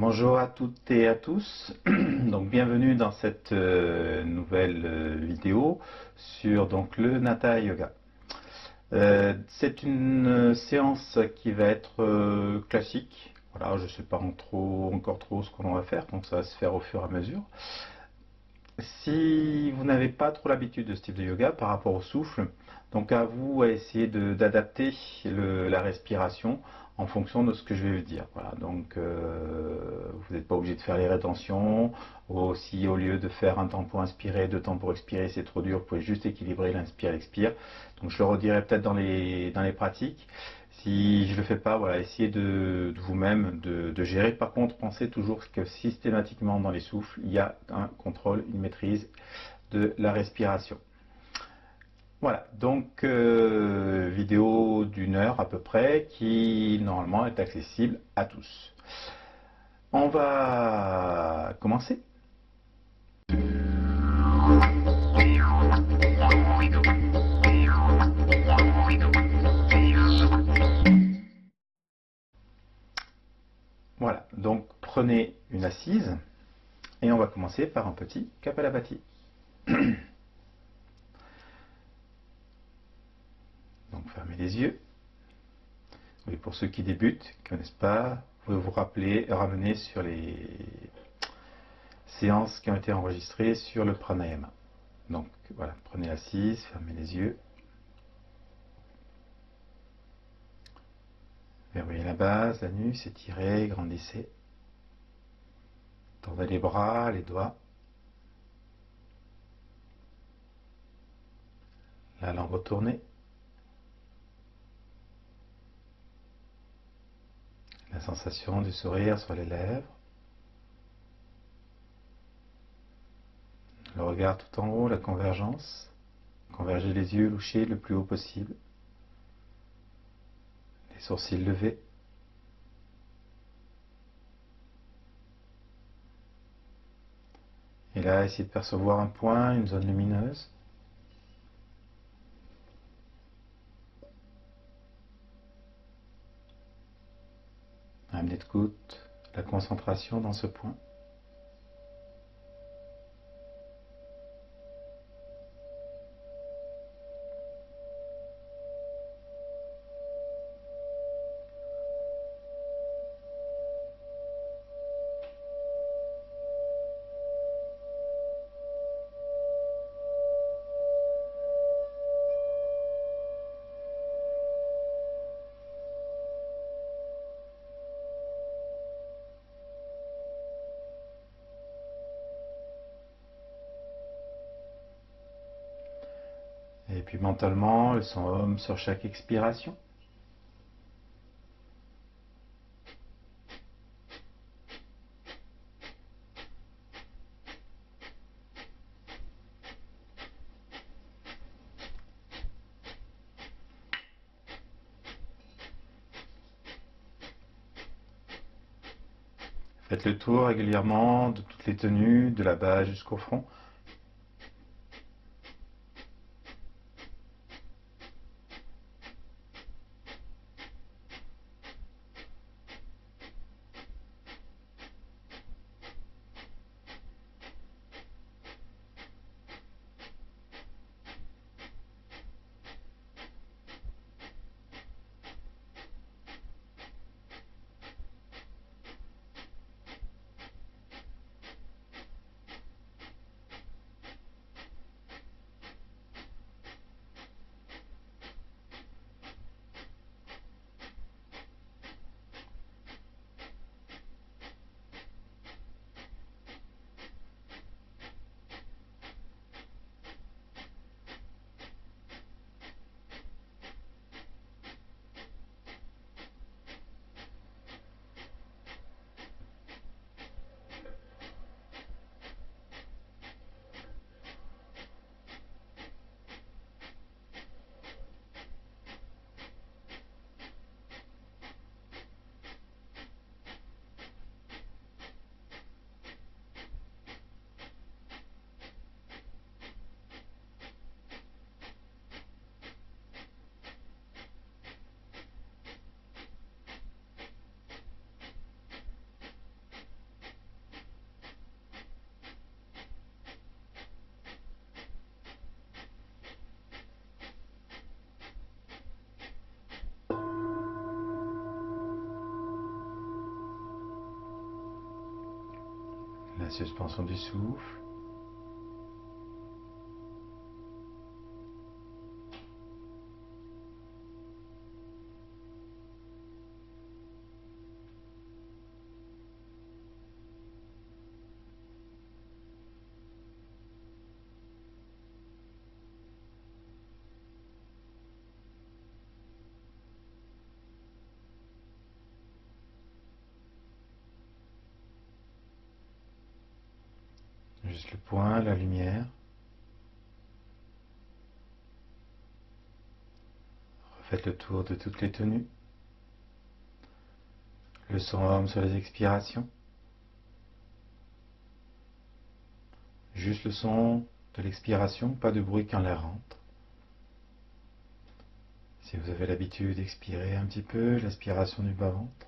Bonjour à toutes et à tous. Donc bienvenue dans cette nouvelle vidéo sur le Hatha Yoga. C'est une séance qui va être classique. Voilà, je ne sais pas encore trop ce qu'on va faire, donc ça va se faire au fur et à mesure. Si vous n'avez pas trop l'habitude de ce type de yoga par rapport au souffle, donc à vous à essayer d'adapter la respiration en fonction de ce que je vais vous dire. Voilà, donc vous n'êtes pas obligé de faire les rétentions. Aussi, au lieu de faire un temps pour inspirer, deux temps pour expirer, c'est trop dur, vous pouvez juste équilibrer l'inspire, l'expire. Donc je le redirai peut-être dans les pratiques. Si je ne le fais pas, voilà, essayez de vous-même de gérer. Par contre, pensez toujours que systématiquement dans les souffles, il y a un contrôle, une maîtrise de la respiration. Voilà, donc vidéo d'une heure à peu près qui normalement est accessible à tous. On va commencer. Voilà, donc prenez une assise et on va commencer par un petit Kapalabhati. Donc fermez les yeux. Et pour ceux qui débutent, qui ne connaissent pas, vous pouvez vous rappeler, ramener sur les séances qui ont été enregistrées sur le pranayama. Donc voilà, prenez l'assise, fermez les yeux. Verrouillez la base, l'anus, étirez, grandissez. Tendez les bras, les doigts. La langue retournée. La sensation du sourire sur les lèvres. Le regard tout en haut, la convergence. Convergez les yeux, louchez le plus haut possible. Les sourcils levés. Et là, essayez de percevoir un point, une zone lumineuse. Amenez de goutte la concentration dans ce point. Et puis mentalement, le son Om sur chaque expiration. Faites le tour régulièrement de toutes les tenues, de la base jusqu'au front. La suspension du souffle. Juste le point, la lumière. Refaites le tour de toutes les tenues. Le son sur les expirations. Juste le son de l'expiration, pas de bruit quand l'air rentre. Si vous avez l'habitude d'expirer un petit peu, l'aspiration du bas-ventre.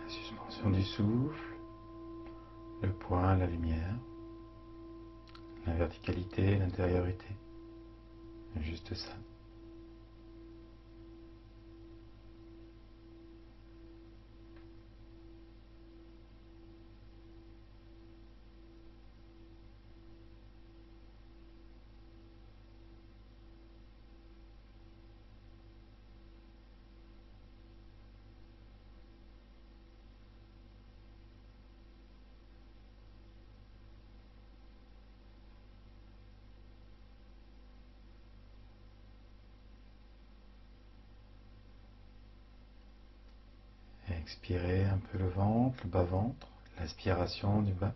La suspension du souffle. Le point, la lumière. La verticalité, l'intériorité. Juste ça. Expirez un peu le ventre, le bas-ventre, l'aspiration du bas.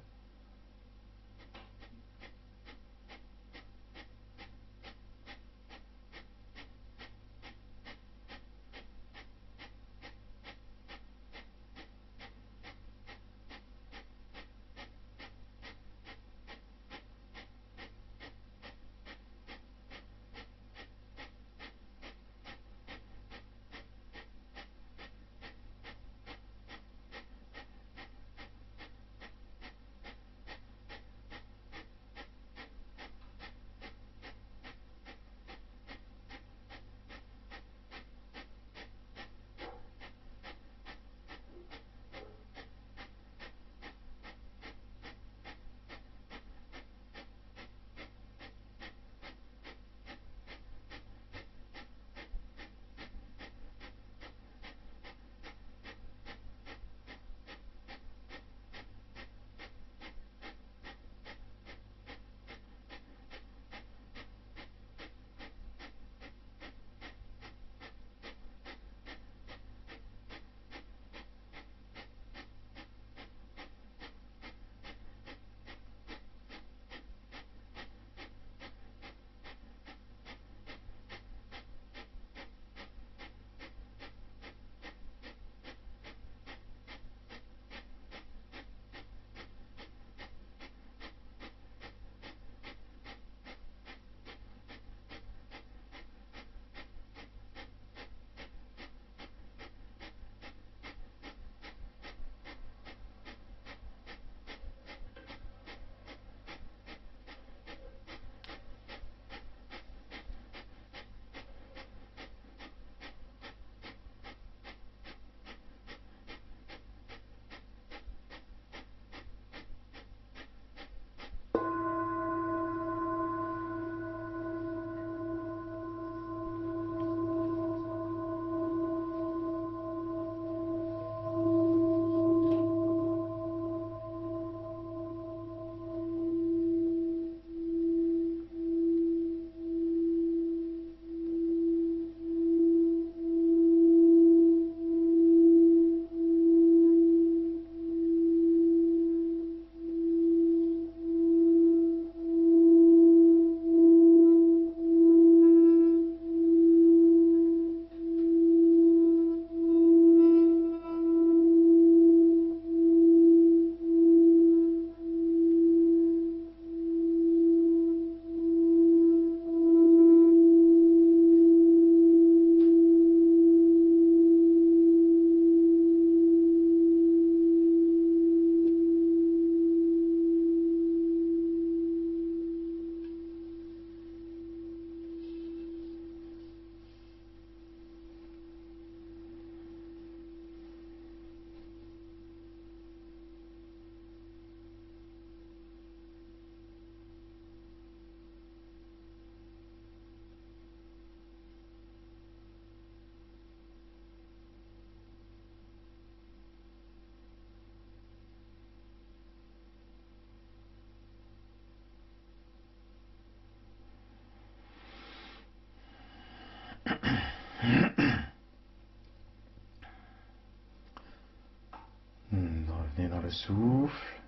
souffle.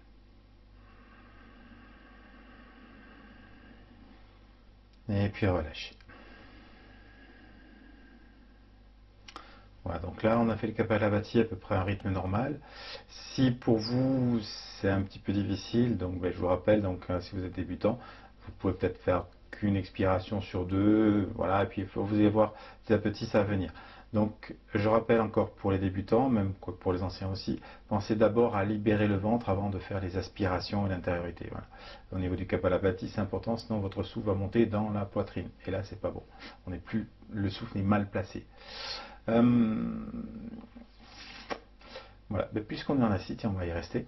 Et puis relâchez. Voilà, donc là on a fait le Kapalabhati à peu près à un rythme normal. Si pour vous c'est un petit peu difficile, donc je vous rappelle, donc si vous êtes débutant, vous pouvez peut-être faire qu'une expiration sur deux, voilà, et puis il faut vous allez voir petit à petit ça va venir. Donc je rappelle encore pour les débutants, même pour les anciens aussi, pensez d'abord à libérer le ventre avant de faire les aspirations et l'intériorité. Voilà. Au niveau du Kapalabhati, c'est important, sinon votre souffle va monter dans la poitrine. Et là c'est pas bon. On n'est plus, le souffle est mal placé. Voilà, puisqu'on est en acide, on va y rester.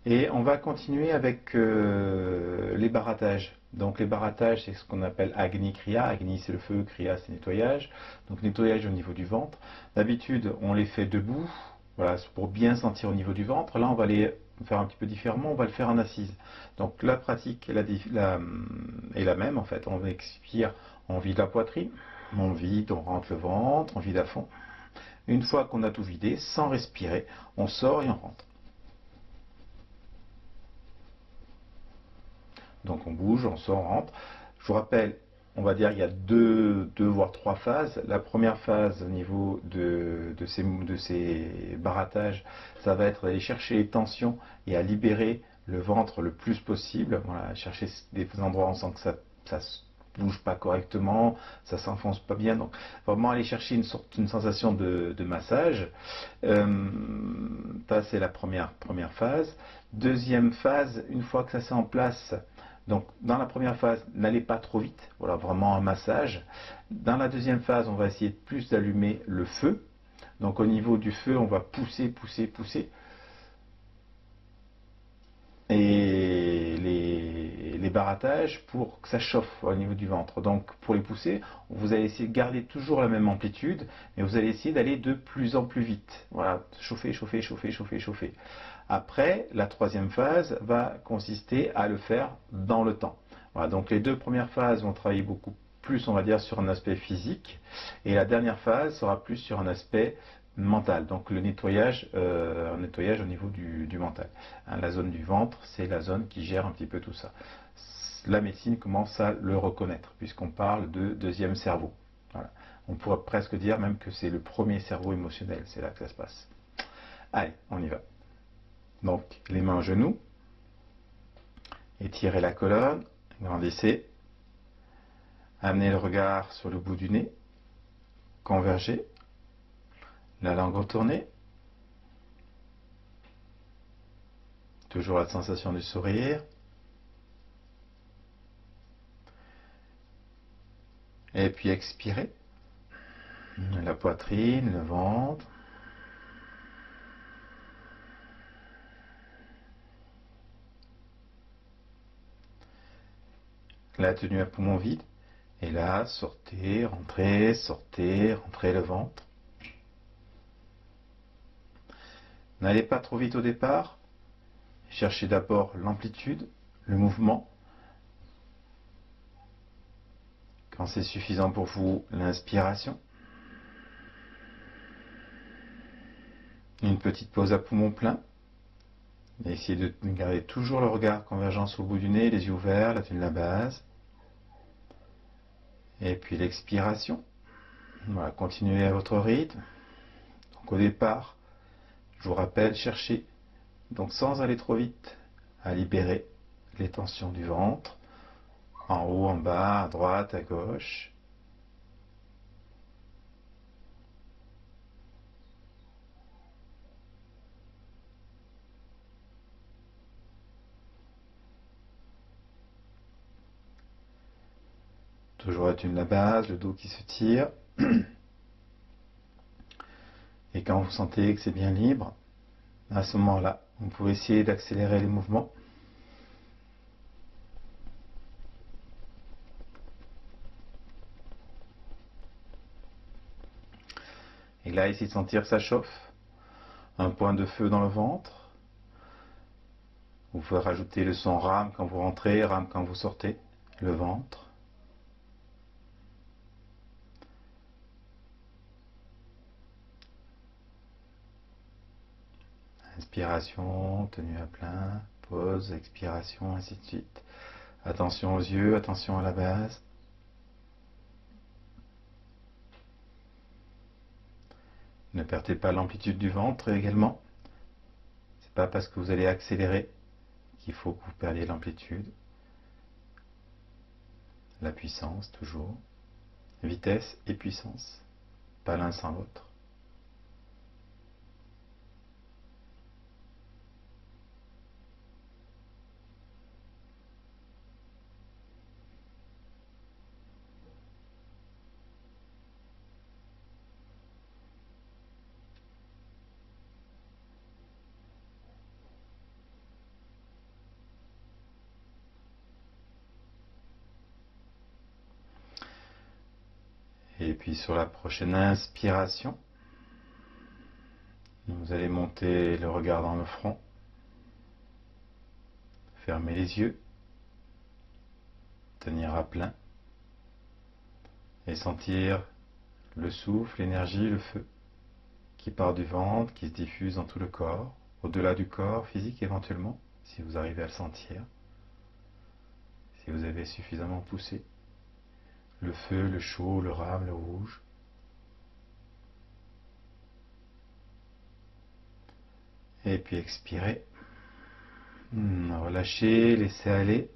Et on va continuer avec les barattages. Donc les barattages, c'est ce qu'on appelle Agni Kriya. Agni, c'est le feu, Kriya, c'est nettoyage. Donc nettoyage au niveau du ventre. D'habitude, on les fait debout, voilà, pour bien sentir au niveau du ventre. Là, on va les faire un petit peu différemment, on va le faire en assise. Donc la pratique est la même, en fait. On expire, on vide la poitrine, on vide, on rentre le ventre, on vide à fond. Une fois qu'on a tout vidé, sans respirer, on sort et on rentre. Donc on bouge, on sort, on rentre. Je vous rappelle, on va dire il y a deux voire trois phases. La première phase au niveau de ces barattages, ça va être d'aller chercher les tensions et à libérer le ventre le plus possible. Voilà, chercher des endroits où on sent que ça bouge pas correctement, ça s'enfonce pas bien. Donc vraiment aller chercher une sensation de massage. Ça c'est la première phase. Deuxième phase, une fois que ça c'est en place, donc dans la première phase, n'allez pas trop vite, voilà vraiment un massage. Dans la deuxième phase, on va essayer de plus d'allumer le feu. Donc au niveau du feu, on va pousser, pousser, pousser. Et les barattages pour que ça chauffe au niveau du ventre. Donc pour les pousser, vous allez essayer de garder toujours la même amplitude, mais vous allez essayer d'aller de plus en plus vite. Voilà, chauffer, chauffer, chauffer, chauffer, chauffer. Après, la troisième phase va consister à le faire dans le temps. Voilà, donc les deux premières phases vont travailler beaucoup plus, on va dire, sur un aspect physique, et la dernière phase sera plus sur un aspect mental, donc le nettoyage, un nettoyage au niveau du mental. Hein, la zone du ventre, c'est la zone qui gère un petit peu tout ça. La médecine commence à le reconnaître, puisqu'on parle de deuxième cerveau. Voilà. On pourrait presque dire même que c'est le premier cerveau émotionnel, c'est là que ça se passe. Allez, on y va. Donc, les mains aux genoux, étirez la colonne, grandissez, amenez le regard sur le bout du nez, convergez, la langue retournée, toujours la sensation du sourire, et puis expirez, la poitrine, le ventre, la tenue à poumon vide, et là, sortez, rentrez, rentrez le ventre. N'allez pas trop vite au départ, cherchez d'abord l'amplitude, le mouvement. Quand c'est suffisant pour vous, l'inspiration. Une petite pause à poumon plein. Essayez de garder toujours le regard convergent sur le bout du nez, les yeux ouverts, la tenue de la base. Et puis l'expiration. Voilà, continuez à votre rythme. Donc au départ, je vous rappelle, cherchez, donc sans aller trop vite, à libérer les tensions du ventre, en haut, en bas, à droite, à gauche. Toujours la tenue de la base, le dos qui se tire. Et quand vous sentez que c'est bien libre, à ce moment-là, vous pouvez essayer d'accélérer les mouvements. Et là, essayez de sentir que ça chauffe. Un point de feu dans le ventre. Vous pouvez rajouter le son rame quand vous rentrez, rame quand vous sortez. Le ventre. inspiration, tenue à plein, pause, expiration, ainsi de suite. Attention aux yeux, attention à la base. Ne perdez pas l'amplitude du ventre également. C'est pas parce que vous allez accélérer qu'il faut que vous perdiez l'amplitude. La puissance, toujours. Vitesse et puissance. Pas l'un sans l'autre. Et puis sur la prochaine inspiration, vous allez monter le regard dans le front. Fermez les yeux. Tenir à plein. Et sentir le souffle, l'énergie, le feu qui part du ventre, qui se diffuse dans tout le corps, au-delà du corps physique éventuellement, si vous arrivez à le sentir, si vous avez suffisamment poussé. Le feu, le chaud, le rame, le rouge. Et puis expirez. Relâchez, laissez aller.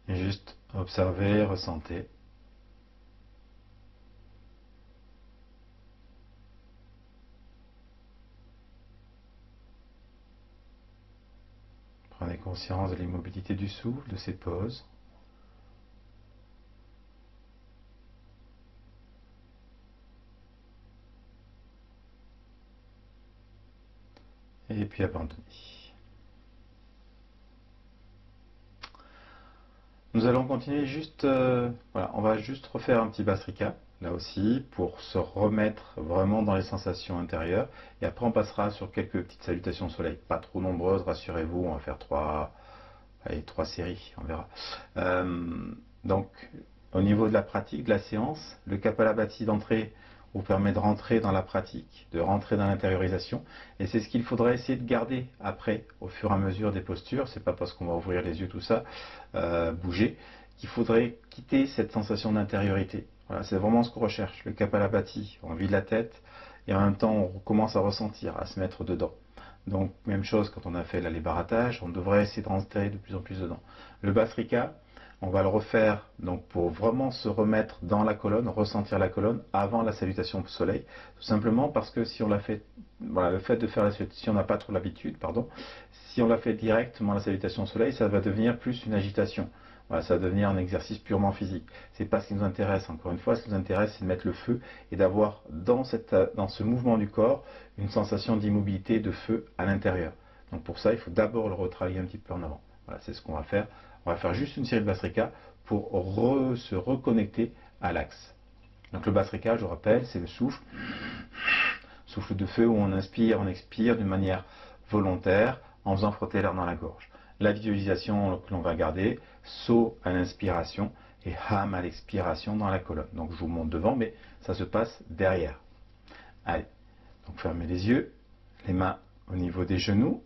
Et juste observez, ressentez. Prenez conscience de l'immobilité du souffle, de ses pauses. Et puis abandonnez. Nous allons continuer juste, voilà, on va juste refaire un petit Bhastrika, là aussi, pour se remettre vraiment dans les sensations intérieures. Et après, on passera sur quelques petites salutations au soleil. Pas trop nombreuses, rassurez-vous, on va faire trois séries, on verra. Donc, au niveau de la pratique, de la séance, le Kapalabhati d'entrée vous permet de rentrer dans la pratique, de rentrer dans l'intériorisation. Et c'est ce qu'il faudra essayer de garder après, au fur et à mesure des postures. C'est pas parce qu'on va ouvrir les yeux, tout ça, bouger, qu'il faudrait quitter cette sensation d'intériorité. Voilà, c'est vraiment ce qu'on recherche. Le Kapalabhati, on vide la tête, et en même temps, on commence à ressentir, à se mettre dedans. Donc, même chose quand on a fait l'alébarattage, on devrait essayer de rentrer de plus en plus dedans. Le Bhastrika, on va le refaire donc pour vraiment se remettre dans la colonne, ressentir la colonne avant la salutation au soleil. Tout simplement parce que si on l'a fait, voilà, le fait de faire la salutation, si on n'a pas trop l'habitude, pardon, si on l'a fait directement la salutation au soleil, ça va devenir plus une agitation. Voilà, ça va devenir un exercice purement physique. C'est pas ce qui nous intéresse. Encore une fois, ce qui nous intéresse, c'est de mettre le feu et d'avoir dans ce mouvement du corps une sensation d'immobilité, de feu à l'intérieur. Donc pour ça, il faut d'abord le retravailler un petit peu en avant. Voilà, c'est ce qu'on va faire. On va faire juste une série de Bhastrika pour se reconnecter à l'axe. Donc le Bhastrika, je vous rappelle, c'est le souffle. Souffle de feu où on inspire, on expire d'une manière volontaire en faisant frotter l'air dans la gorge. La visualisation que l'on va garder, saut à l'inspiration et ham à l'expiration dans la colonne. Donc je vous montre devant, mais ça se passe derrière. Allez, donc fermez les yeux, les mains au niveau des genoux.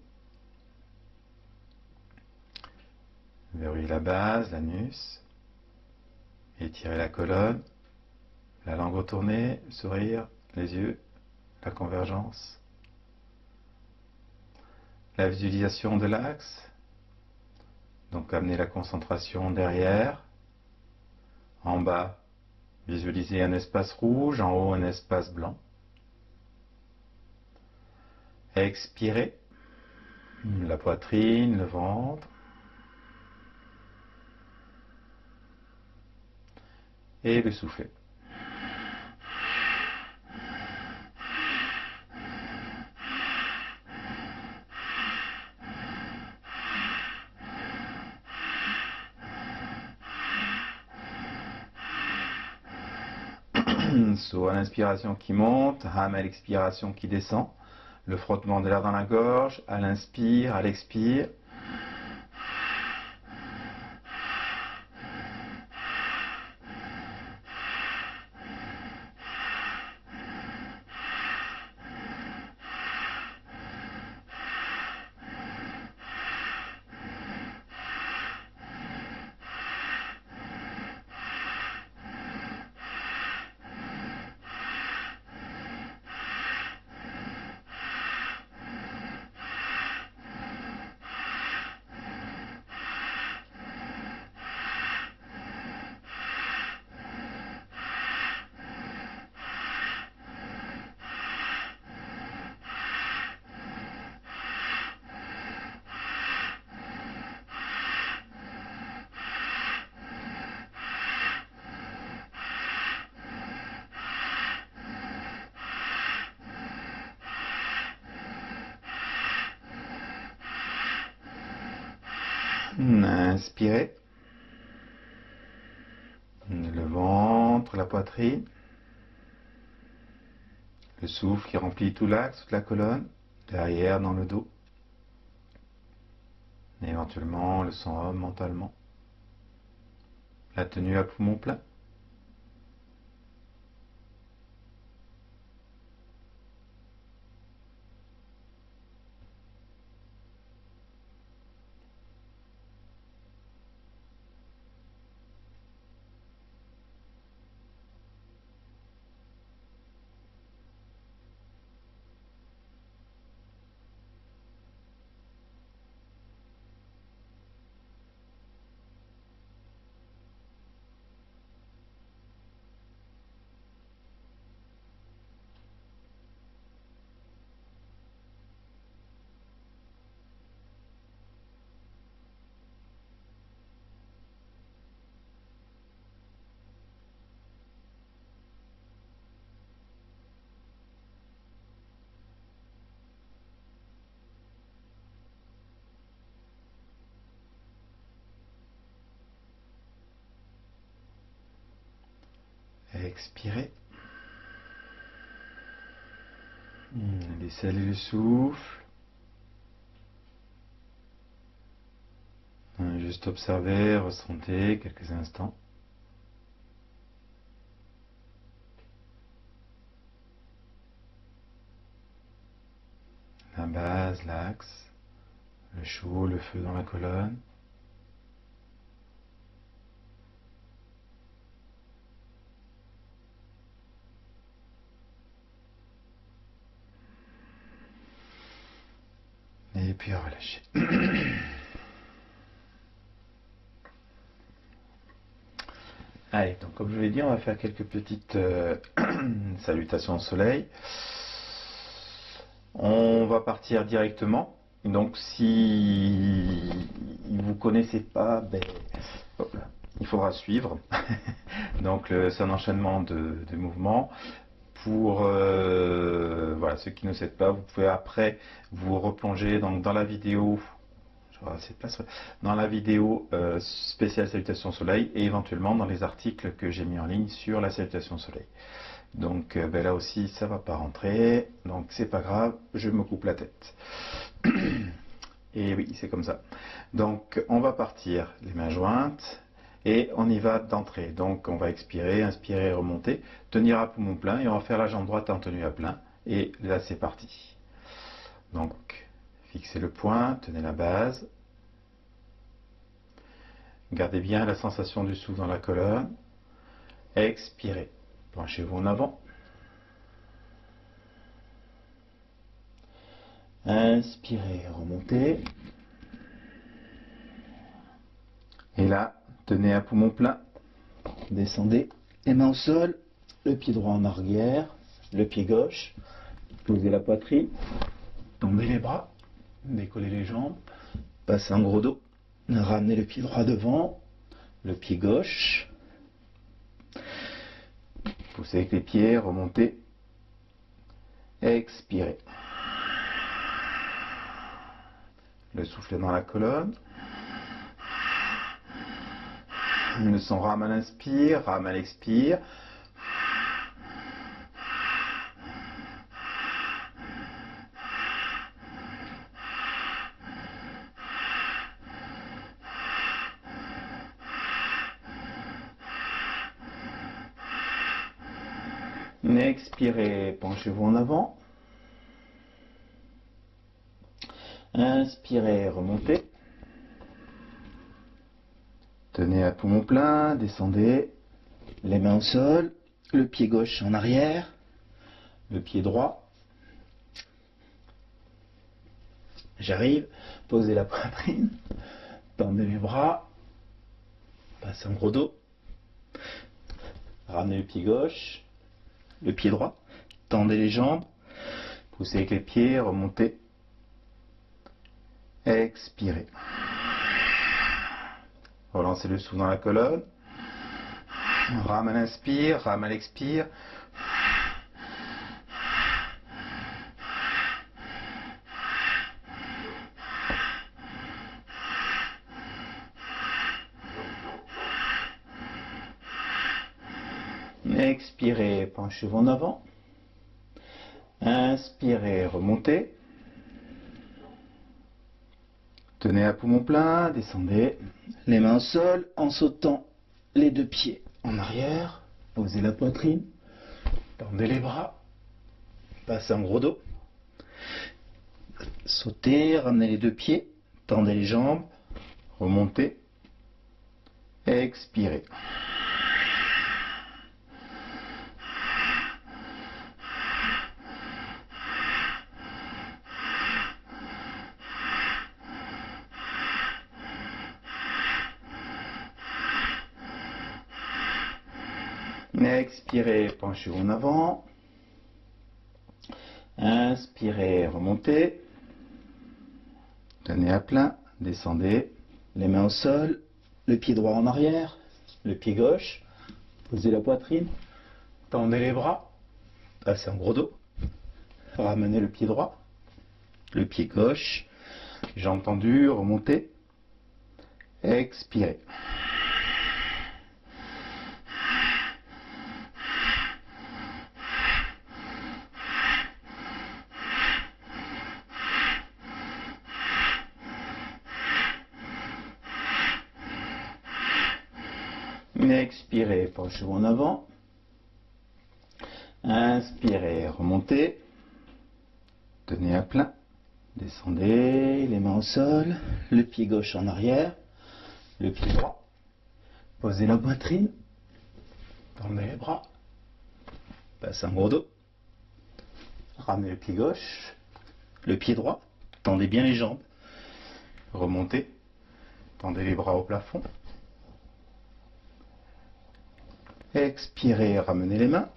Verrouillez la base, l'anus. Étirez la colonne. La langue retournée, le sourire, les yeux, la convergence. La visualisation de l'axe. Donc amenez la concentration derrière. En bas, visualisez un espace rouge. En haut, un espace blanc. Expirez. La poitrine, le ventre. Et le soufflet. Saut à l'inspiration qui monte, ham à l'expiration qui descend. Le frottement de l'air dans la gorge, à l'inspire, à l'expire. Inspirez. Le ventre, la poitrine. Le souffle qui remplit tout l'axe, toute la colonne. Derrière, dans le dos. Et éventuellement, le sang homme mentalement. La tenue à poumon plein. Expirez. Laissez aller le souffle. Juste observer, ressentez quelques instants. La base, l'axe, le chaud, le feu dans la colonne. Et puis relâchez. Allez, donc comme je vous l'ai dit, on va faire quelques petites salutations au soleil. On va partir directement. Donc si vous ne connaissez pas, hop là, il faudra suivre. Donc c'est un enchaînement de mouvements. Pour voilà, ceux qui ne savent pas, vous pouvez après vous replonger dans la vidéo. Dans la vidéo spéciale salutation soleil et éventuellement dans les articles que j'ai mis en ligne sur la salutation soleil. Donc là aussi ça va pas rentrer, donc c'est pas grave, je me coupe la tête. Et oui, c'est comme ça. Donc on va partir les mains jointes et on y va d'entrée. Donc on va expirer, inspirer, remonter, tenir à poumon plein et on va faire la jambe droite en tenue à plein. Et là c'est parti. Donc fixez le point, tenez la base. Gardez bien la sensation du souffle dans la colonne. Expirez. Penchez-vous en avant. Inspirez, remontez. Et là, tenez à poumon plein. Descendez. Les mains au sol. Le pied droit en arrière. Le pied gauche. Posez la poitrine. Tendez les bras. Décollez les jambes. Passez en gros dos. Ramenez le pied droit devant. Le pied gauche. Poussez avec les pieds. Remontez. Expirez. Le souffle dans la colonne. Le son rame à l'inspire, rame à l'expire. Expirez, penchez-vous en avant. Inspirez, remontez. Tenez à poumon plein, descendez. Les mains au sol, le pied gauche en arrière, le pied droit. J'arrive, posez la poitrine, tendez les bras, passez en gros dos. Ramenez le pied gauche, le pied droit, tendez les jambes, poussez avec les pieds, remontez. Expirez. Relancez le souffle dans la colonne. Rame à l'inspire, rame à l'expire. Expirez, penchez-vous en avant. Inspirez, remontez. Tenez à poumon plein, descendez. Les mains au sol en sautant les deux pieds en arrière. Posez la poitrine. Tendez les bras. Passez en gros dos. Sautez, ramenez les deux pieds. Tendez les jambes. Remontez. Expirez. Expirez, penchez-vous en avant. Inspirez, remontez. Tenez à plein, descendez. Les mains au sol, le pied droit en arrière, le pied gauche. Posez la poitrine. Tendez les bras. Passez en gros dos. Ramenez le pied droit, le pied gauche. Jambes tendues, remontez. Expirez. Expirez, penchez-vous en avant. Inspirez, remontez. Tenez à plein. Descendez, les mains au sol, le pied gauche en arrière, le pied droit. Posez la poitrine. Tendez les bras. Passez un gros dos. Ramenez le pied gauche, le pied droit. Tendez bien les jambes. Remontez. Tendez les bras au plafond. Expirez, ramenez les mains.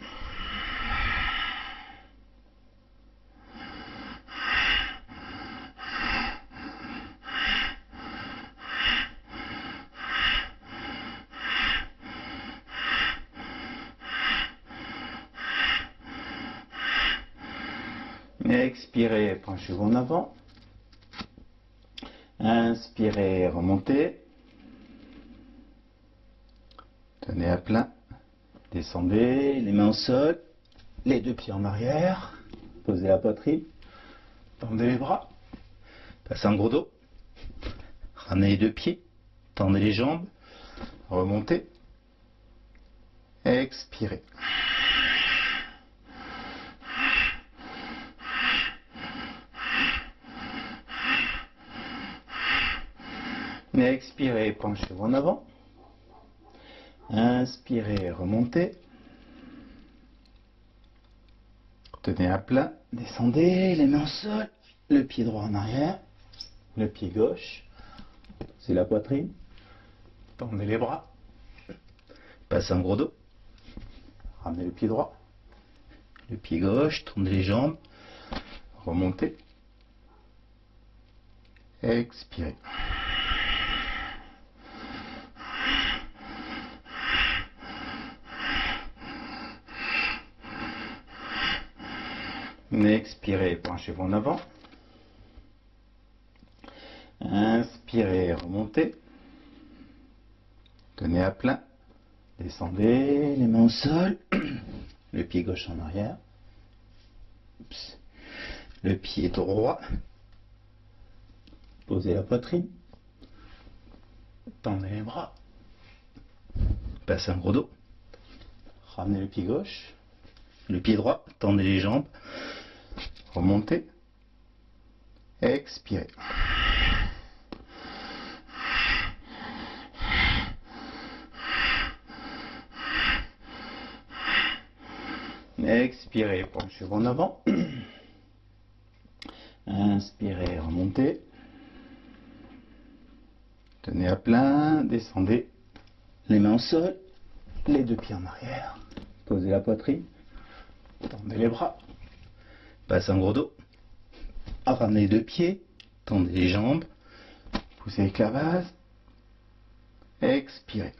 Expirez, penchez-vous en avant. Inspirez, remontez. Tenez à plein. Descendez, les mains au sol, les deux pieds en arrière. Posez la poitrine. Tendez les bras. Passez un gros dos. Ramenez les deux pieds. Tendez les jambes. Remontez. Expirez. Expirez, penchez-vous en avant. Inspirez, remontez. Tenez à plat, descendez, les mains au sol, le pied droit en arrière, le pied gauche, c'est la poitrine. Tendez les bras. Passez un gros dos. Ramenez le pied droit, le pied gauche, tendez les jambes, remontez. Expirez. Expirez, penchez-vous en avant. Inspirez, remontez. Tenez à plein. Descendez, les mains au sol. Le pied gauche en arrière. Le pied droit. Posez la poitrine. Tendez les bras. Passez un gros dos. Ramenez le pied gauche. Le pied droit. Tendez les jambes. Remontez. Expirez. Expirez, penchez-vous en avant. Inspirez, remontez. Tenez à plein, descendez. Les mains au sol, les deux pieds en arrière. Posez la poitrine. Tendez les bras. Passez un gros dos. Ramenez les deux pieds. Tendez les jambes. Poussez les clavas. Expirez.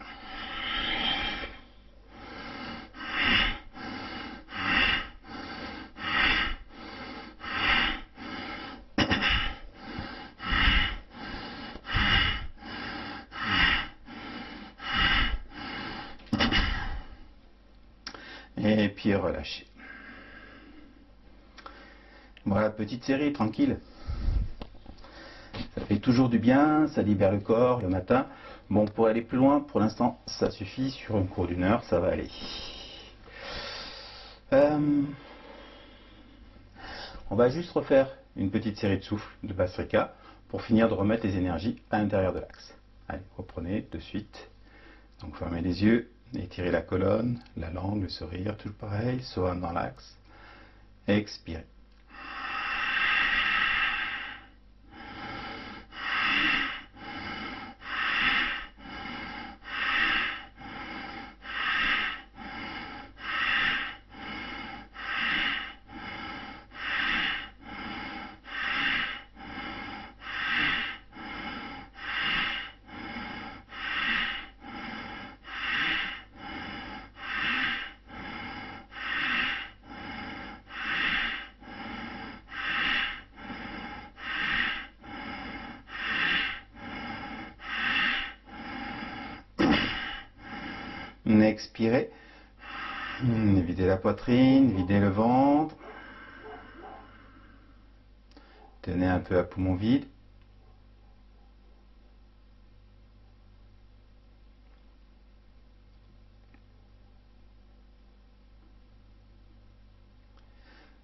Et puis relâchez. Voilà, petite série, tranquille. Ça fait toujours du bien, ça libère le corps le matin. Bon, pour aller plus loin, pour l'instant, ça suffit. Sur un cours d'1 heure, ça va aller. On va juste refaire une petite série de souffles de Bhastrika pour finir de remettre les énergies à l'intérieur de l'axe. Allez, reprenez de suite. Donc fermez les yeux, étirez la colonne, la langue, le sourire, tout pareil, Soham dans l'axe. Expirez. Expirez. Videz la poitrine, videz le ventre. Tenez un peu à poumon vide.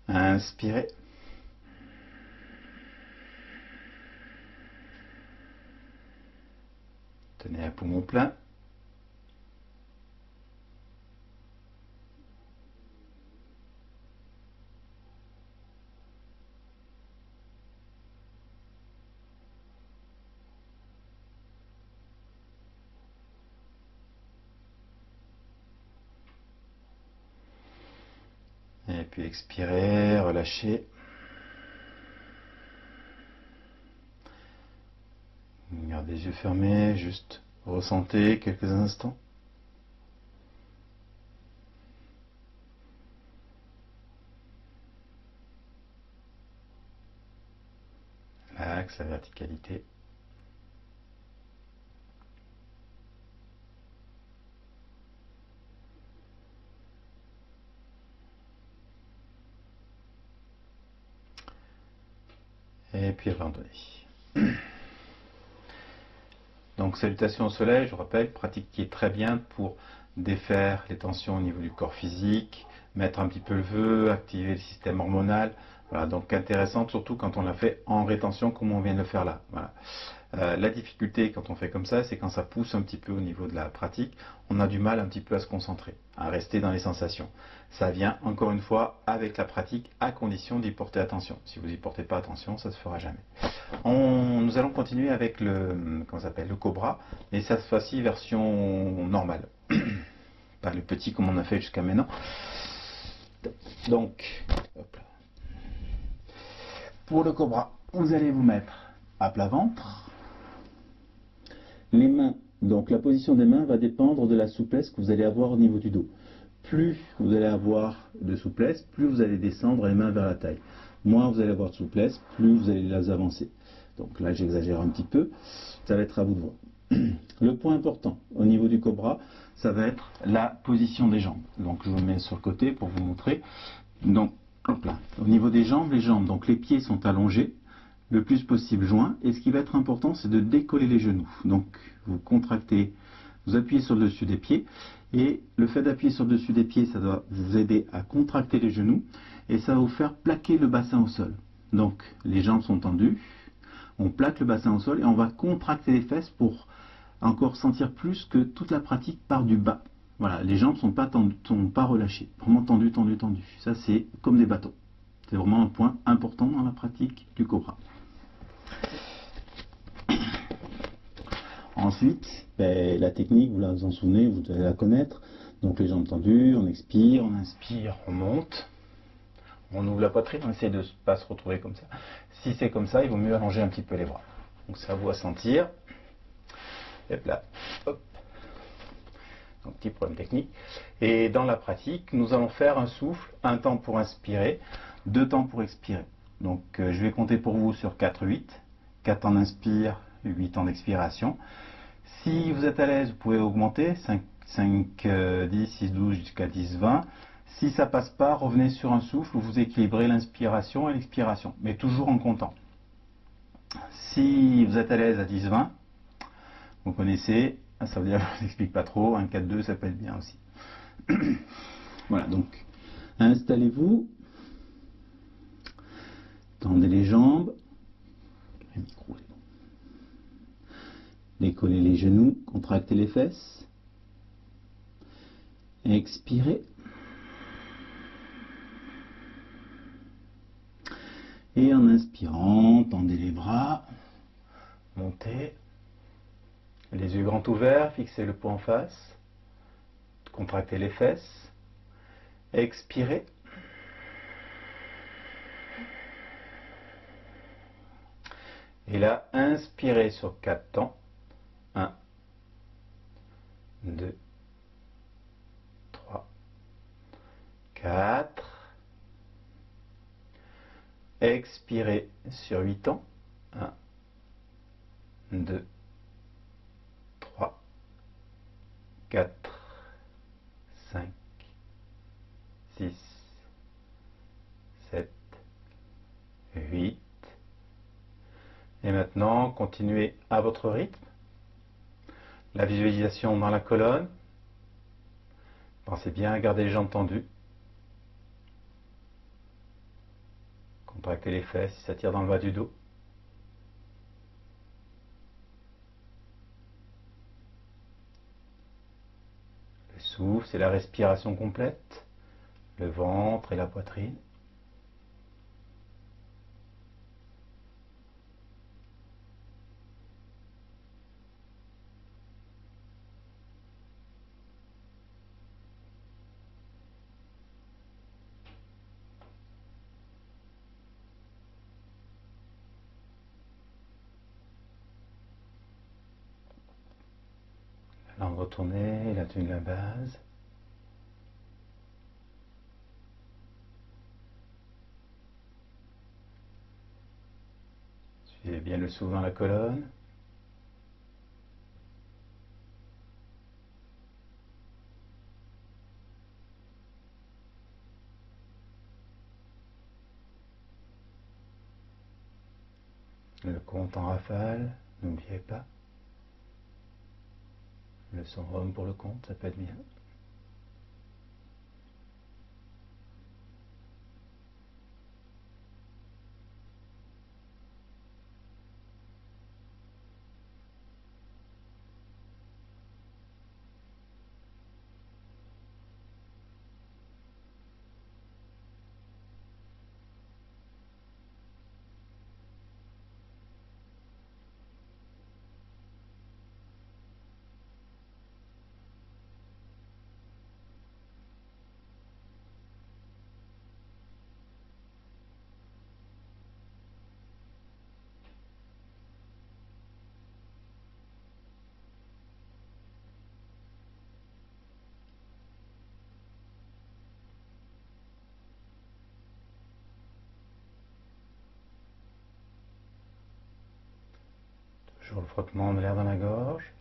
Inspirez. Tenez à poumon plein. Et puis expirez, relâchez. Gardez les yeux fermés, juste ressentez quelques instants. L'axe, la verticalité. Et puis abandonner. Donc salutations au soleil, je rappelle, pratique qui est très bien pour défaire les tensions au niveau du corps physique, mettre un petit peu le vœu, activer le système hormonal. Voilà, donc intéressante surtout quand on l'a fait en rétention comme on vient de le faire là. Voilà. La difficulté quand on fait comme ça, c'est quand ça pousse un petit peu au niveau de la pratique, on a du mal un petit peu à se concentrer, à rester dans les sensations. Ça vient encore une fois avec la pratique à condition d'y porter attention. Si vous n'y portez pas attention, ça ne se fera jamais. Nous allons continuer avec le cobra, mais cette fois-ci version normale. Pas le petit comme on a fait jusqu'à maintenant. Donc, hop là. Pour le cobra, vous allez vous mettre à plat ventre. Les mains, donc la position des mains va dépendre de la souplesse que vous allez avoir au niveau du dos. Plus vous allez avoir de souplesse, plus vous allez descendre les mains vers la taille. Moins vous allez avoir de souplesse, plus vous allez les avancer. Donc là j'exagère un petit peu, ça va être à vous de voir. Le point important au niveau du cobra, ça va être la position des jambes. Donc je vous mets sur le côté pour vous montrer. Donc hop là. Au niveau des jambes, donc les pieds sont allongés, le plus possible joints. Et ce qui va être important, c'est de décoller les genoux. Donc vous contractez, vous appuyez sur le dessus des pieds. Et le fait d'appuyer sur le dessus des pieds, ça doit vous aider à contracter les genoux. Et ça va vous faire plaquer le bassin au sol. Donc les jambes sont tendues. On plaque le bassin au sol et on va contracter les fesses pour encore sentir plus que toute la pratique part du bas. Voilà, les jambes ne sont pas relâchées, vraiment tendues, tendues, tendues. Ça c'est comme des bateaux. C'est vraiment un point important dans la pratique du cobra. Ensuite, la technique, vous vous en souvenez, vous devez la connaître. Donc les jambes tendues, on expire, on inspire, on monte. On ouvre la poitrine, on essaie de ne pas se retrouver comme ça. Si c'est comme ça, il vaut mieux allonger un petit peu les bras. Donc c'est à vous à sentir. Et là, hop. Donc petit problème technique. Et dans la pratique, nous allons faire un souffle, un temps pour inspirer, 2 temps pour expirer. Donc je vais compter pour vous sur 4-8. 4 en inspire, 8 en expiration. Si vous êtes à l'aise, vous pouvez augmenter 5, 10, 6, 12 jusqu'à 10, 20. Si ça passe pas, revenez sur un souffle où vous équilibrez l'inspiration et l'expiration, mais toujours en comptant. Si vous êtes à l'aise à 10-20, vous connaissez, ça veut dire, je n'explique pas trop, un 4-2 ça peut être bien aussi. Voilà, donc installez-vous, tendez les jambes, le micro est bon. Décollez les genoux, contractez les fesses, expirez. Et en inspirant, tendez les bras, montez, les yeux grands ouverts, fixez le poing en face, contractez les fesses, expirez. Et là, inspirez sur 4 temps. 1, 2, 3, 4. Expirez sur 8 temps. 1, 2, 3, 4, 5, 6, 7, 8. Et maintenant, continuez à votre rythme. La visualisation dans la colonne. Pensez bien à garder les jambes tendues. Contractez les fesses si ça tire dans le bas du dos. Le souffle, c'est la respiration complète. Le ventre et la poitrine. La langue retournée, la tenue de la base. Suivez bien le souffle dans la colonne. Le compte en rafale, n'oubliez pas. Le son rhum pour le compte, ça peut être bien. Toujours le frottement de l'air dans la gorge.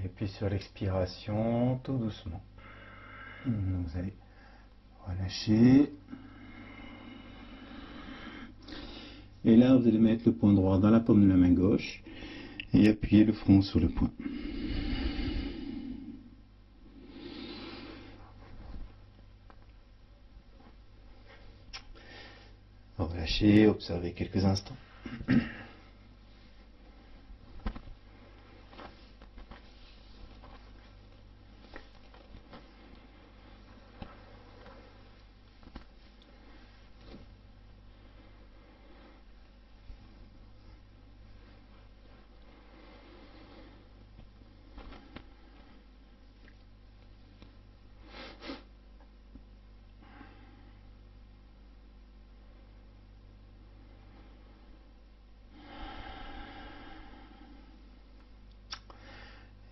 Et puis sur l'expiration, tout doucement. Vous allez relâcher. Et là, vous allez mettre le poing droit dans la paume de la main gauche et appuyer le front sur le poing. Relâchez, observez quelques instants.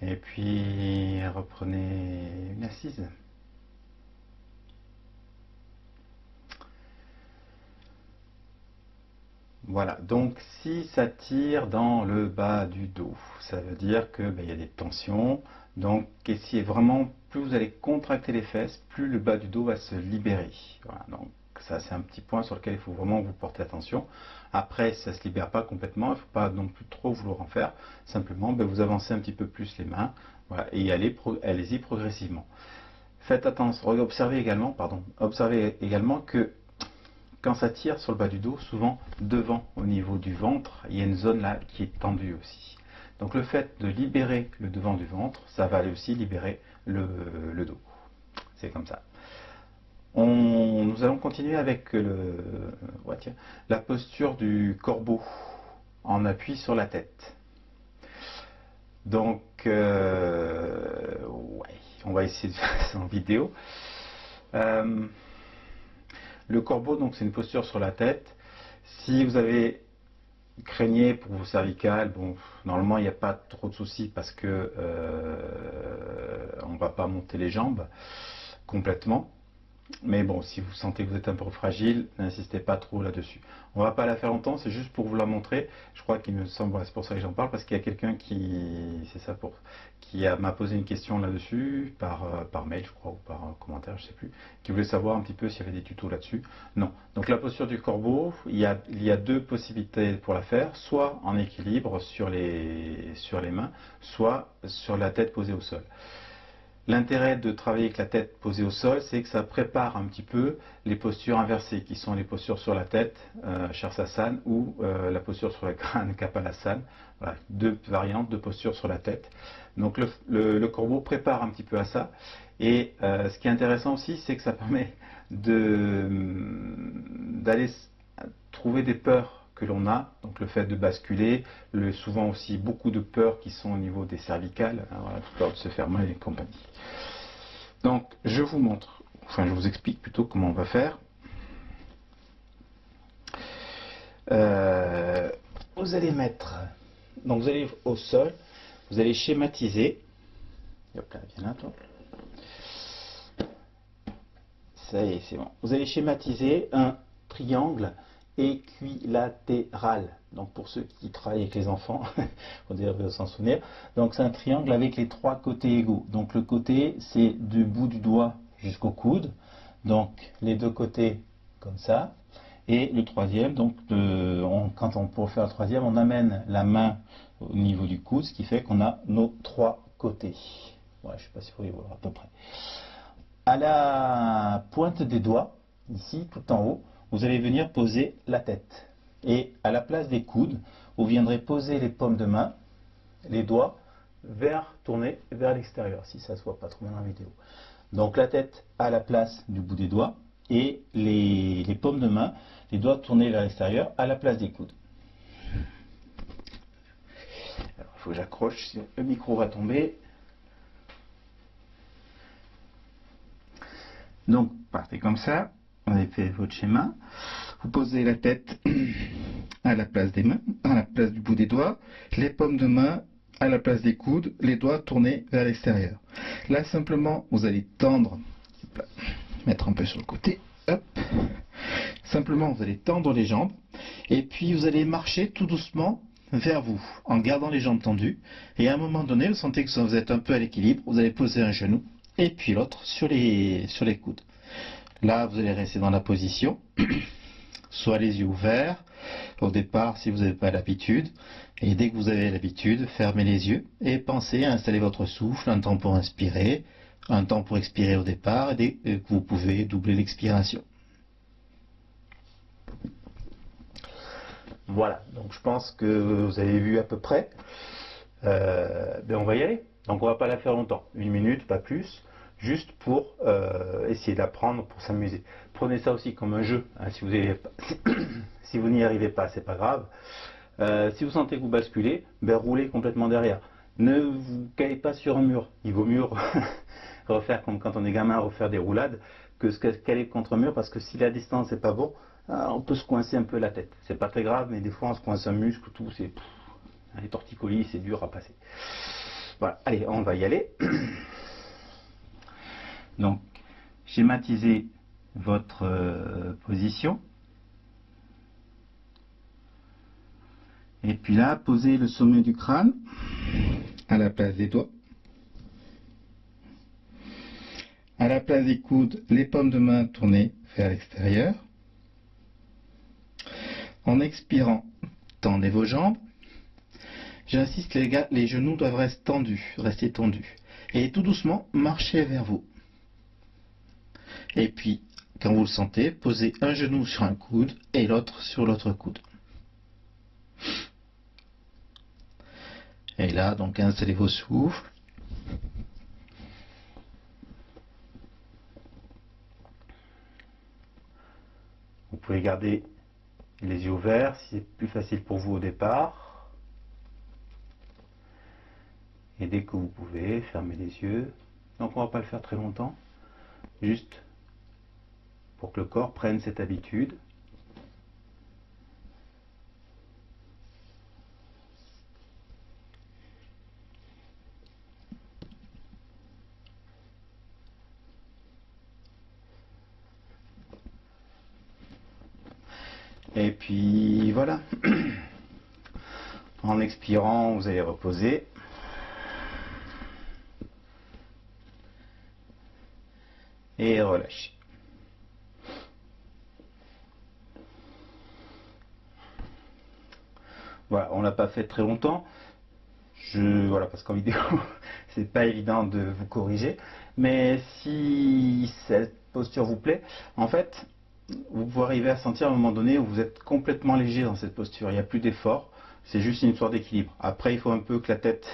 Et puis reprenez une assise. Voilà, donc si ça tire dans le bas du dos, ça veut dire que il y a des tensions. Donc essayez vraiment, plus vous allez contracter les fesses, plus le bas du dos va se libérer. Voilà, donc ça c'est un petit point sur lequel il faut vraiment que vous portez attention. Après, ça ne se libère pas complètement, il ne faut pas non plus trop vouloir en faire. Simplement, vous avancez un petit peu plus les mains, voilà, et allez-y progressivement. Faites attention, observez également que quand ça tire sur le bas du dos, souvent devant, au niveau du ventre, il y a une zone là qui est tendue aussi. Donc le fait de libérer le devant du ventre, ça va aller aussi libérer le dos. C'est comme ça. Nous allons continuer avec la posture du corbeau en appui sur la tête. Donc, on va essayer de faire ça en vidéo. Le corbeau, donc, c'est une posture sur la tête. Si vous avez craignez pour vos cervicales, bon, normalement il n'y a pas trop de soucis parce que on ne va pas monter les jambes complètement. Mais bon, si vous sentez que vous êtes un peu fragile, n'insistez pas trop là-dessus. On ne va pas la faire longtemps, c'est juste pour vous la montrer. Je crois qu'il me semble, c'est pour ça que j'en parle, parce qu'il y a quelqu'un qui m'a posé une question là-dessus, par mail, je crois, ou par commentaire, je ne sais plus, qui voulait savoir un petit peu s'il y avait des tutos là-dessus. Non. Donc la posture du corbeau, il y a deux possibilités pour la faire, soit en équilibre sur les mains, soit sur la tête posée au sol. L'intérêt de travailler avec la tête posée au sol, c'est que ça prépare un petit peu les postures inversées, qui sont les postures sur la tête, Sirsasana, ou la posture sur le crâne, Kapalasana. Voilà, deux variantes de postures sur la tête. Donc le corbeau prépare un petit peu à ça. Et ce qui est intéressant aussi, c'est que ça permet d'aller trouver des peurs que l'on a, donc le fait de basculer, souvent aussi beaucoup de peurs qui sont au niveau des cervicales, hein, voilà, peur de se faire mal et compagnie. Donc je vous montre, enfin je vous explique plutôt comment on va faire. Vous allez mettre, donc vous allez au sol, vous allez schématiser. Hop là, viens là toi. Ça y est, c'est bon. Vous allez schématiser un triangle équilatéral. Donc pour ceux qui travaillent avec les enfants, on devrait s'en souvenir. Donc c'est un triangle avec les trois côtés égaux. Donc le côté, c'est du bout du doigt jusqu'au coude. Donc les deux côtés comme ça. Et le troisième, donc pour faire le troisième, on amène la main au niveau du coude, ce qui fait qu'on a nos trois côtés. Ouais, je ne sais pas si vous voyez voir à peu près. À la pointe des doigts, ici, tout en haut, vous allez venir poser la tête. Et à la place des coudes, vous viendrez poser les paumes de main, les doigts, tournés vers l'extérieur, si ça ne se voit pas trop bien dans la vidéo. Donc la tête à la place du bout des doigts et les paumes de main, les doigts tournés vers l'extérieur à la place des coudes. Alors, il faut que j'accroche, sinon le micro va tomber. Donc, partez comme ça, vous avez fait votre schéma, vous posez la tête à la place des mains, à la place du bout des doigts, les paumes de main à la place des coudes, les doigts tournés vers l'extérieur. Là, simplement, vous allez tendre, mettre un peu sur le côté, hop, simplement, vous allez tendre les jambes, et puis vous allez marcher tout doucement vers vous, en gardant les jambes tendues, et à un moment donné, vous sentez que vous êtes un peu à l'équilibre, vous allez poser un genou, et puis l'autre sur les coudes. Là, vous allez rester dans la position, soit les yeux ouverts, au départ si vous n'avez pas l'habitude, et dès que vous avez l'habitude, fermez les yeux et pensez à installer votre souffle, un temps pour inspirer, un temps pour expirer au départ, et dès que vous pouvez doubler l'expiration. Voilà, donc je pense que vous avez vu à peu près. On va y aller. Donc on va pas la faire longtemps, 1 minute, pas plus, juste pour essayer d'apprendre, pour s'amuser. Prenez ça aussi comme un jeu, hein, si vous n'y arrivez pas, c'est pas grave. Si vous sentez que vous basculez, roulez complètement derrière. Ne vous calez pas sur un mur. Il vaut mieux refaire comme quand on est gamin, refaire des roulades, que se caler contre un mur, parce que si la distance n'est pas bon, on peut se coincer un peu la tête. C'est pas très grave, mais des fois on se coince un muscle, tout, les torticolis, c'est dur à passer. Voilà, allez, on va y aller. Donc, schématisez votre position. Et puis là, posez le sommet du crâne à la place des doigts. À la place des coudes, les paumes de main tournées vers l'extérieur. En expirant, tendez vos jambes. J'insiste les gars, les genoux doivent rester tendus. Et tout doucement, marchez vers vous. Et puis, quand vous le sentez, posez un genou sur un coude et l'autre sur l'autre coude. Et là, donc, installez vos souffles. Vous pouvez garder les yeux ouverts si c'est plus facile pour vous au départ. Et dès que vous pouvez, fermez les yeux. Donc on ne va pas le faire très longtemps, juste pour que le corps prenne cette habitude. Et puis voilà. En expirant, vous allez reposer. Et relâcher. Voilà, on l'a pas fait très longtemps. Voilà, parce qu'en vidéo, c'est pas évident de vous corriger. Mais si cette posture vous plaît, en fait, vous pouvez arriver à sentir à un moment donné où vous êtes complètement léger dans cette posture. Il n'y a plus d'effort. C'est juste une histoire d'équilibre. Après, il faut un peu que la tête,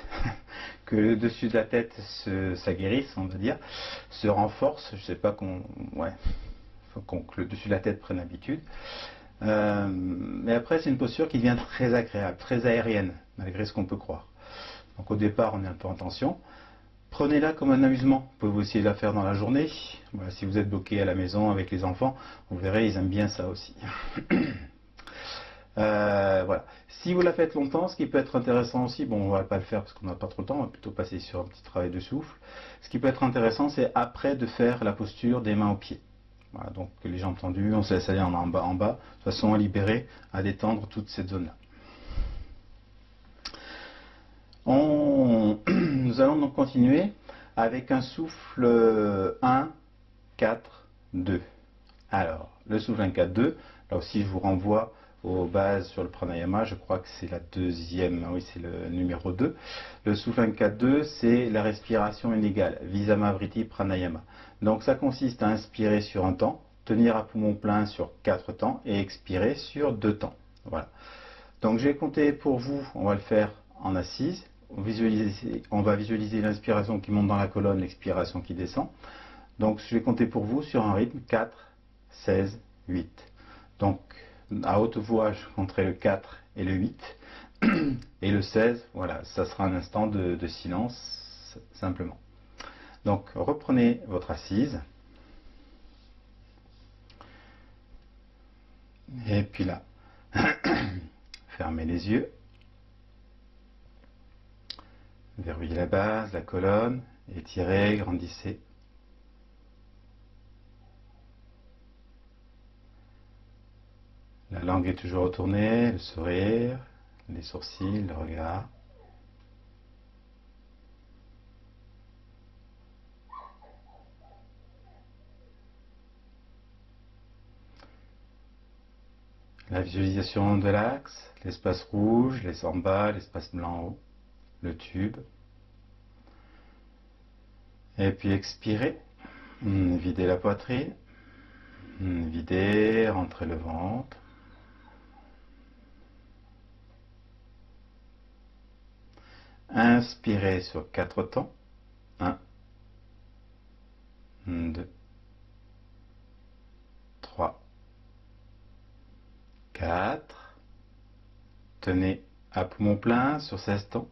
que le dessus de la tête s'aguerrisse, on va dire, se renforce. Je sais pas ouais, faut que le dessus de la tête prenne habitude. Mais après, c'est une posture qui devient très agréable, très aérienne, malgré ce qu'on peut croire. Donc au départ, on est un peu en tension. Prenez-la comme un amusement. Vous pouvez aussi la faire dans la journée. Voilà, si vous êtes bloqué à la maison avec les enfants, vous verrez, ils aiment bien ça aussi. Voilà. Si vous la faites longtemps, ce qui peut être intéressant aussi, bon, on va pas le faire parce qu'on n'a pas trop le temps, on va plutôt passer sur un petit travail de souffle. Ce qui peut être intéressant, c'est après de faire la posture des mains aux pieds. Voilà, donc les jambes tendues, on se laisse aller en bas, de façon à libérer, à détendre toute cette zone-là. Nous allons donc continuer avec un souffle 1, 4, 2. Alors, le souffle 1, 4, 2, là aussi je vous renvoie aux bases sur le pranayama, je crois que c'est la deuxième, oui c'est le numéro 2. Le souffle 1, 4, 2, c'est la respiration inégale, Visamavriti Pranayama. Donc ça consiste à inspirer sur un temps, tenir à poumon plein sur 4 temps et expirer sur 2 temps. Voilà. Donc je vais compter pour vous, on va le faire en assise. On va visualiser l'inspiration qui monte dans la colonne, l'expiration qui descend. Donc je vais compter pour vous sur un rythme 4, 16, 8. Donc à haute voix, je compterai le 4 et le 8. Et le 16, voilà, ça sera un instant de silence, simplement. Donc reprenez votre assise. Et puis là, fermez les yeux. Verrouillez la base, la colonne, étirez, grandissez. La langue est toujours retournée, le sourire, les sourcils, le regard. La visualisation de l'axe, l'espace rouge, les en bas, l'espace blanc en haut, le tube. Et puis expirez, videz la poitrine, videz, rentrez le ventre. Inspirez sur 4 temps. 1, 2, 3, 4. Tenez à poumon plein sur 16 temps.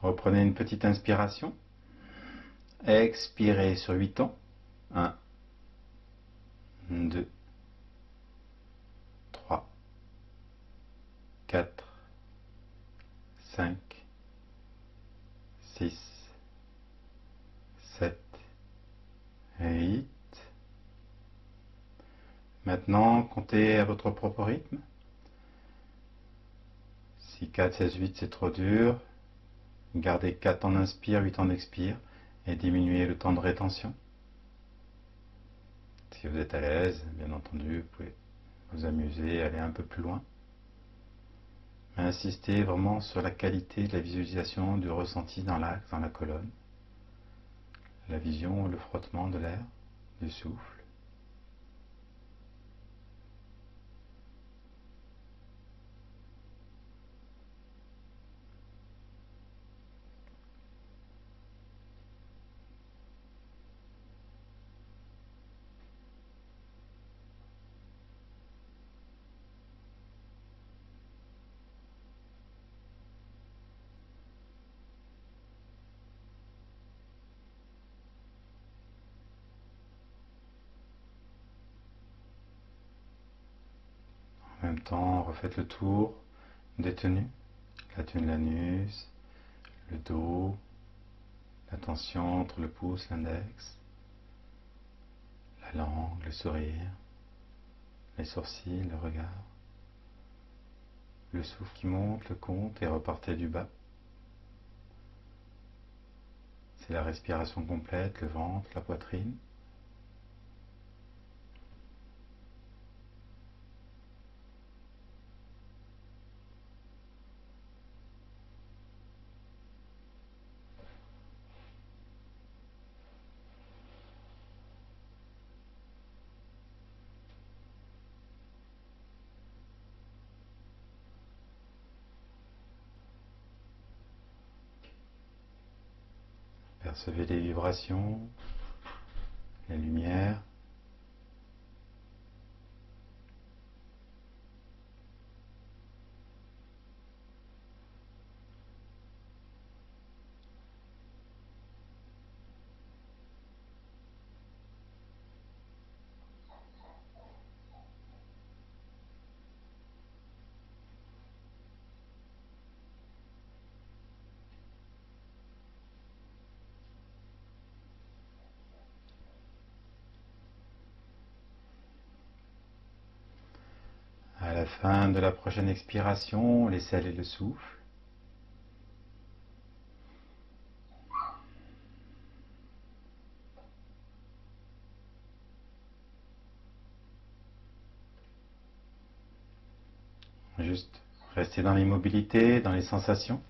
Reprenez une petite inspiration. Expirez sur 8 temps. 1, 2, 3, 4, 5, 6, 7, 8. Maintenant, comptez à votre propre rythme. Si 4, 16, 8 c'est trop dur, gardez 4 en inspire, 8 en expire et diminuez le temps de rétention. Si vous êtes à l'aise, bien entendu, vous pouvez vous amuser, aller un peu plus loin. Mais insistez vraiment sur la qualité de la visualisation, du ressenti dans l'axe, dans la colonne. La vision, le frottement de l'air, du souffle. En même temps, refaites le tour des tenues. La tenue de l'anus, le dos, la tension entre le pouce, l'index, la langue, le sourire, les sourcils, le regard, le souffle qui monte, le compte et repartez du bas. C'est la respiration complète, le ventre, la poitrine. Percevez les vibrations, la lumière. À la fin de la prochaine expiration, laissez aller le souffle. Juste restez dans l'immobilité, dans les sensations.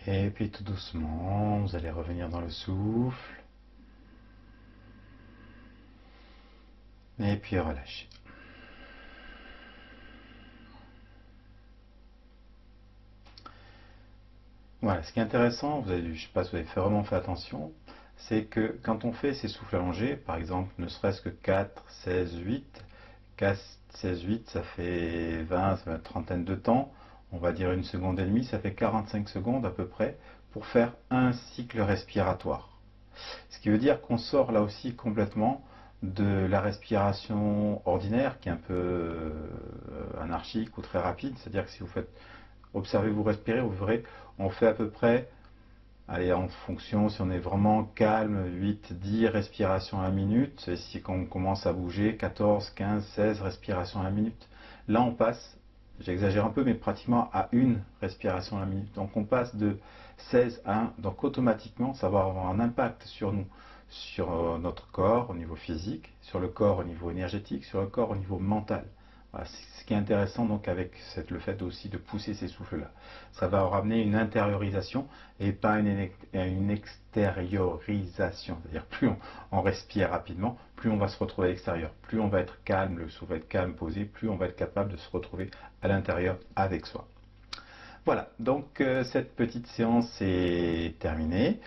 Et puis tout doucement, vous allez revenir dans le souffle. Et puis relâchez. Voilà, ce qui est intéressant, je ne sais pas si vous avez vraiment fait attention, c'est que quand on fait ces souffles allongés, par exemple, ne serait-ce que 4, 16, 8, 4, 16, 8, ça fait 20, ça fait une trentaine de temps, on va dire 1 seconde et demie, ça fait 45 secondes à peu près pour faire un cycle respiratoire. Ce qui veut dire qu'on sort là aussi complètement de la respiration ordinaire qui est un peu anarchique ou très rapide, c'est-à-dire que si vous faites observez vous respirer, vous verrez, on fait à peu près, allez, en fonction, si on est vraiment calme, 8, 10 respirations à la minute, et si on commence à bouger, 14, 15, 16 respirations à la minute. Là, on passe, j'exagère un peu, mais pratiquement à une respiration à la minute. Donc, on passe de 16 à 1. Donc, automatiquement, ça va avoir un impact sur nous, sur notre corps au niveau physique, sur le corps au niveau énergétique, sur le corps au niveau mental. Voilà, c'est ce qui est intéressant donc avec le fait aussi de pousser ces souffles-là. Ça va ramener une intériorisation et pas une extériorisation. C'est-à-dire plus on respire rapidement, plus on va se retrouver à l'extérieur. Plus on va être calme, le souffle va être calme, posé, plus on va être capable de se retrouver à l'intérieur avec soi. Voilà, donc cette petite séance est terminée.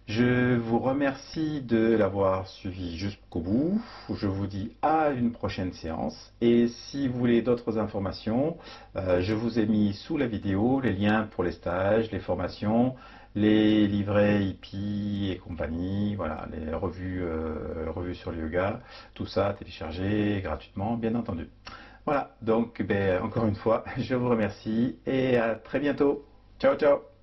Je vous remercie de l'avoir suivi jusqu'au bout. Je vous dis à une prochaine séance. Et si vous voulez d'autres informations, je vous ai mis sous la vidéo les liens pour les stages, les formations, les livrets hippie et compagnie, voilà, les revues sur le yoga, tout ça téléchargé gratuitement, bien entendu. Voilà, donc encore une fois, je vous remercie et à très bientôt. Ciao, ciao!